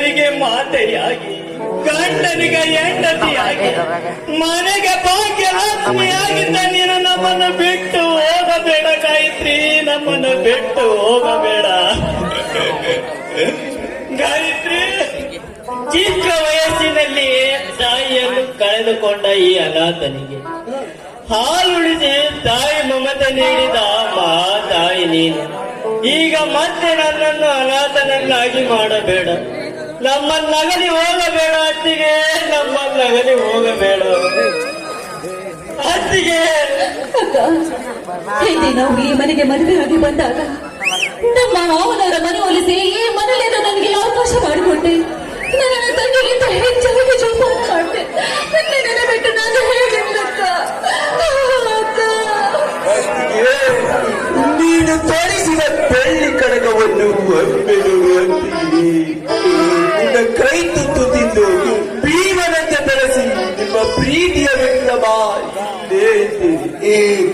ತಾಯಿಗೆ ಮಾತೆಯಾಗಿ, ಗಂಡನಿಗೆ ಹೆಂಡತಿಯಾಗಿ, ಮನೆಗೆ ಭಾಗ್ಯಲಕ್ಷ್ಮಿಯಾಗಿದ್ದ ನೀನು ನಮ್ಮನ್ನು ಬಿಟ್ಟು ಹೋಗಬೇಡ ಗಾಯತ್ರಿ, ನಮ್ಮನ್ನು ಬಿಟ್ಟು ಹೋಗಬೇಡ ಗಾಯತ್ರಿ. ಚಿಕ್ಕ ವಯಸ್ಸಿನಲ್ಲಿ ತಾಯಿಯನ್ನು ಕಳೆದುಕೊಂಡ ಈ ಅನಾಥನಿಗೆ ಹಾಲುಳಿಸಿ ತಾಯಿ ಮಮತೆ ನೀಡಿದ ತಾಯಿ ನೀನು. ಈಗ ಮತ್ತೆ ನನ್ನನ್ನು ಅನಾಥನನ್ನಾಗಿ ಮಾಡಬೇಡ, ನಮ್ಮನ್ನಗಲಿ ಹೋಗಬೇಡ ಅತ್ತಿಗೆ, ನಮ್ಮನ್ನಗಲಿ ಹೋಗಬೇಡ ಅತ್ತಿಗೆ. ಹಿಂದೆ ನಾವು ಈ ಮನೆಗೆ ಮದುವೆಯಾಗಿ ಬಂದಾಗ ನಮ್ಮ ಮಾವನವರ ಮನವೊಲಿಸಿ ಈ ಮನೆಯಲ್ಲಿ ನನಗೆ ಅವಕಾಶ ಮಾಡಿಕೊಟ್ಟೆ. ನನ್ನ ತಂಗಿಗಿಂತ ಹೆಚ್ಚಾಗಿ ಜೋಪಾನ ಮಾಡಿದೆ. ನಿನ್ನೆ ಬಿಟ್ಟು ನಾನು ಹೇಳಿಲ್ಲಕ್ಕ. ನೀನು ತೋರಿಸಿದ ಬೆಳ್ಳಿ ಕಡಗವನ್ನು ನಿನ್ನ ಕೈ ತುತ್ತು ತಿಂದು ಭೀಮನಂತೆ ಬೆಳೆಸಿ ನಿಮ್ಮ ಪ್ರೀತಿಯ ವ್ಯಕ್ತ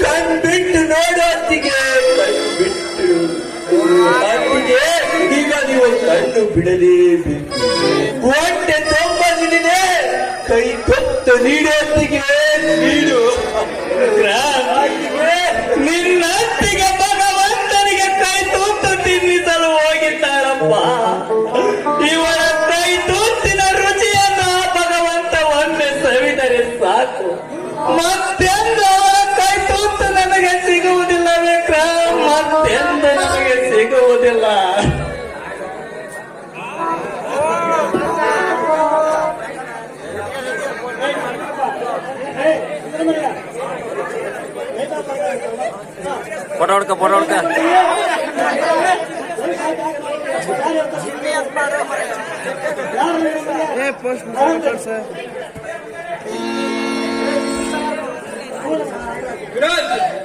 ಕಣ್ಬಿಟ್ಟು ನೋಡು ಅತ್ತಿಗೆ, ಕಣ್ಬಿಟ್ಟು ಅತ್ತಿಗೆ. ಈಗ ನೀವು ಕಣ್ಣು ಬಿಡಲೇಬೇಕು. ಹೊಟ್ಟೆ ತೊಂಬಲಿದೆ, ಕೈ ತೊತ್ತು ನೀಡು ಅತ್ತಿಗೆ, ನೀಡು. ನಿನ್ನತ್ತಿಗೆ ಭಗವಂತನಿಗೆ ಕೈ ತುತ್ತು ತಿನ್ನಿಸಲು ಹೋಗಿದ್ದಾರಪ್ಪ. ಇವರ ಕೈ ತುತ್ತಿನ ರುಚಿಯನ್ನು ಭಗವಂತ ಒಮ್ಮೆ ಸವಿದರೆ ಸಾಕು, ಮತ್ತೆಂದು ಅವರ ಕೈ ತುತ್ತು ನನಗೆ ಸಿಗುವುದಿಲ್ಲ ವಿಕ್ರಮ್, ಮತ್ತೆಂದು ನನಗೆ ಸಿಗುವುದಿಲ್ಲ. ಫೋಟೋ ಹೊಡ್ಕ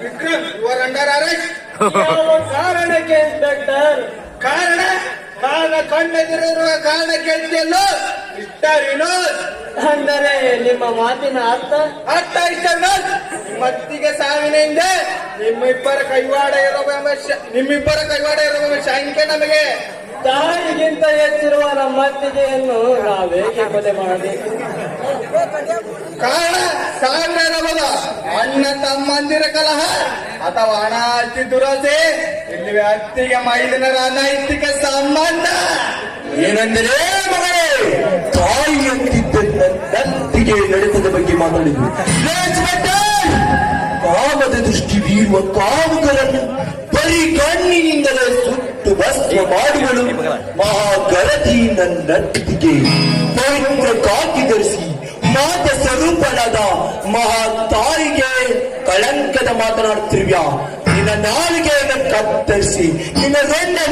Vikram, you are under arrest. ಕಾರಣಕ್ಕೆ ಇನ್ಸ್ಪೆಕ್ಟರ್? ಕಾರಣ ಕಣ್ಣೆದಿರುವ ಕಾರಣ ಕೇಳ್ತಿಯಲ್ಲೋ ಮಿಸ್ಟರ್ ವಿನೋದ್. ಅಂದರೆ ನಿಮ್ಮ ಮಾತಿನ ಅರ್ಥ ಇಷ್ಟ ವಿನೋದ್. ಮತ್ತಿಗೆ ಸಾವಿನ ಹಿಂದೆ ನಿಮ್ಮಿಬ್ಬರ ಕೈವಾಡ ಇರುವ ಶಂಕೆ ನಮಗೆ. ತಾಯಿಗಿಂತ ಹೆಚ್ಚಿರುವ ನಮ್ಮತ್ತಿಗೆಯನ್ನು ನಾವೇಕೆ ಕೊಲೆ ಮಾಡಬೇಕು? ಕಾರಣ ಸಾವಿರ ಇರಬಹುದು, ಅಣ್ಣ ತಮ್ಮಂದಿರ ಕಲಹ ಅಥವಾ ಹಣ ಅತಿ ದುರಾಸೆ, ಇಲ್ಲಿ ಅತ್ತಿಗೆ ಮೈದಿನರ ಅನೈತಿಕ ಸಂಬಂಧ. ಏನೆಂದರೆ ಮಗಳೇ, ತಾಯಿ ಅಂತಿದ್ದ ನತ್ತಿಗೆ ನಡೆತದ ಬಗ್ಗೆ ಮಾತಾಡಿದ್ರು. ಕಾಮದ ದೃಷ್ಟಿ ಬೀರುವ ಕಾಮುಗಳನ್ನು ಬರೀ ಕಣ್ಣಿನಿಂದಲೇ ಸುಟ್ಟು ಭಸ್ಮ ಮಾಡಿಗಳು ಮಹಾಗರತಿ ನನ್ನತ್ತಿಗೆ ಪವಿತ್ರ ಕಾಕಿ ಧರಿಸಿ ಮಾತ ಸ್ವರೂಪನಾದ ಮಹಾ ತಾಯಿಗೆ ಕಳಂಕದ ಮಾತನಾಡುತ್ತಿರುವ್ಯಾ? ನಿನ್ನ ನಾಲಿಗೆಯನ್ನು ಕತ್ತರಿಸಿ ನಿನ್ನ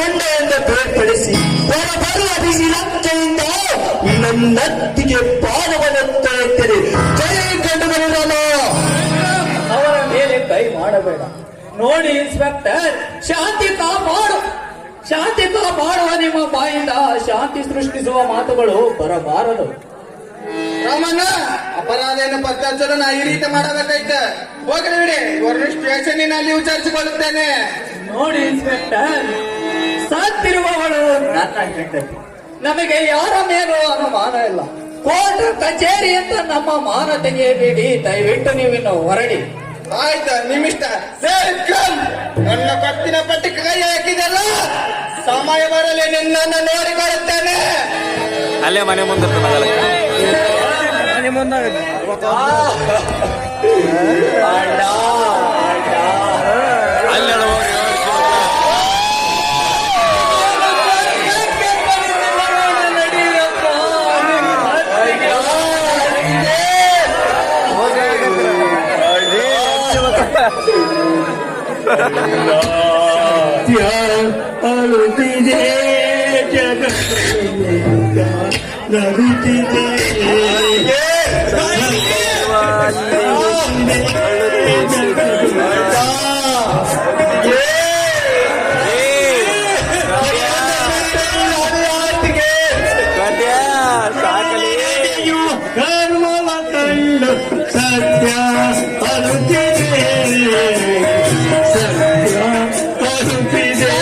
ಮೊಂಡೆಯಿಂದ ಬೇರ್ಪಡಿಸಿ ಹೊರಬರುವ ಬಿಸಿ ಲಕ್ಕೆಯಿಂದ ನನ್ನತ್ತಿಗೆ ಪಾದವನ್ನು ಎತ್ತರೆ ಜಯ ಕಂಡುಗಳು ನಾನು. ಅವರ ಮೇಲೆ ಕೈ ಮಾಡಬೇಡ. ನೋಡಿ ಇನ್ಸ್ಪೆಕ್ಟರ್, ಶಾಂತಿ ಕಾಪಾಡುವ ನಿಮ್ಮ ಬಾಯಿಂದ ಶಾಂತಿ ಸೃಷ್ಟಿಸುವ ಮಾತುಗಳು ಬರಬಾರದು. ರಾಮಣ್ಣ, ಅಪರಾಧವನ್ನು ಪತ್ತಾಚಲು ನಾ ಈ ರೀತಿ ಮಾಡಬೇಕಾಯ್ತ. ಹೋಗಲಿ ಬಿಡಿ, ಇವ್ರನ್ನ ಸ್ಟೇಷನ್ನಲ್ಲಿ ವಿಚಾರಿಸಿಕೊಳ್ಳುತ್ತೇನೆ. ನೋಡಿ ಇನ್ಸ್ಪೆಕ್ಟರ್, ಸತ್ತಿರುವವಳು ನನ್ನ ಹೆಂಡತಿ, ನಮಗೆ ಯಾರ ಮೇಲೂ ಅನುಮಾನ ಇಲ್ಲ. ಕೋರ್ಟ್ ಕಚೇರಿ ಅಂತ ನಮ್ಮ ಮಾನ ತೆಗೆಯಬೇಡಿ, ದಯವಿಟ್ಟು ನೀವಿನ್ನು ಹೊರಡಿ. ಆಯ್ತು, ನಿಮ್ಮಿಷ್ಟ. ನನ್ನ ಕತ್ತಿನ ಪಟ್ಟಿ ಕೈ ಹಾಕಿದಲ್ಲ, ಸಮಯ ಬರಲಿ ನಿನ್ನನ್ನು ನೋಡಿಕೊಳ್ಳುತ್ತೇನೆ. ಅಲ್ಲೇ ಮನೆ ಮುಂದೆ ಅಳುತ್ತಿದೆ ನಗುತ್ತಿದೆ ಕರ್ಮವ ಕಂಡು ಸತ್ಯ ಅಳುತ್ತಿದೆ, ಸತ್ಯ ಅಳುತ್ತಿದೆ.